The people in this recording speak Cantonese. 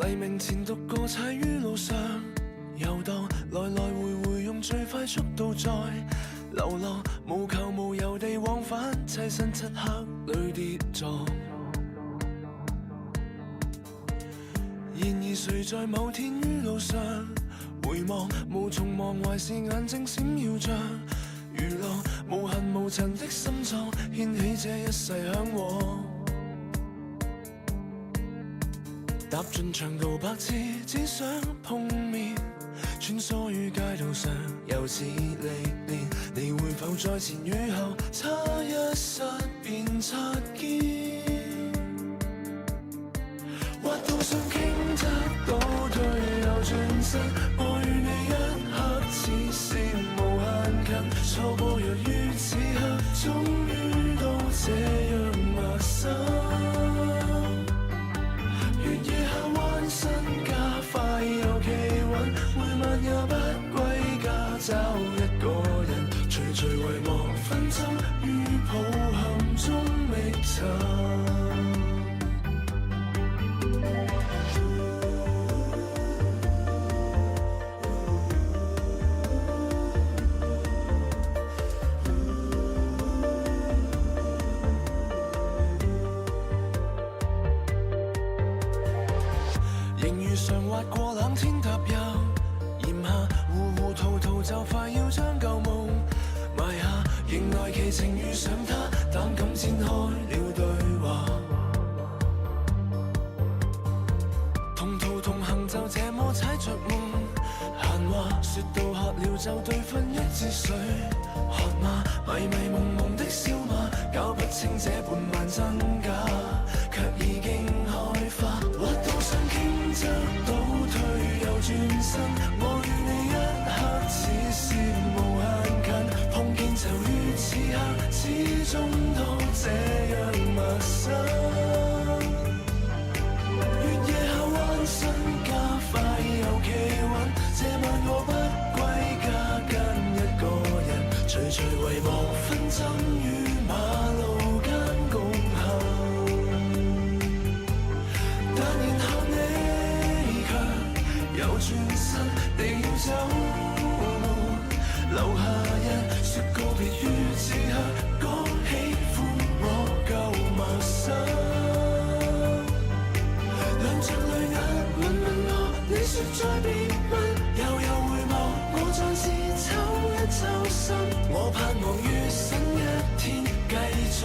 黎明前獨個踩於路上遊蕩，來來回回用最快速度在流浪，無求無由地往返，棲身漆黑裏跌撞。然而誰在某天於路上回望，無從忘懷是眼睛閃耀着如浪，無痕無塵的心臟掀起這一世向往。踏進長途百次，只想碰面，穿梭於街道上，又似歷練。你會否在前與後，差一剎便擦肩？滑道上傾側倒退又轉身，我與你一刻似是無限近，錯過若於此刻，終於都這樣陌生。越野下彎身加快又企穩，每晚也不歸家找一個人，徐徐遺忘紛爭於抱憾中覓尋。常滑過冷天踏入炎夏，糊糊塗塗就快要將舊夢埋下，迎來奇情遇上他，膽敢展開了對話。同途同行就這麼踩着夢，閒話說到渴了就對分一支水，喝嗎？迷迷蒙蒙的笑罵，搞不清這半晚真假，卻已經開花。滑道上傾側倒退又轉身，我與你一刻似是無限近，碰見就於此刻，始終都這樣陌生。越野下彎身加快又企穩，這晚我不歸家跟一個人，徐徐遺忘紛爭於馬路間共行。但然後你卻又轉身地要走，留下人說告別於此刻，講喜歡我夠陌生。兩隻淚眼問問我，你說再別問，悠悠回望，我再次抽一抽身，我盼望餘生一天繼續。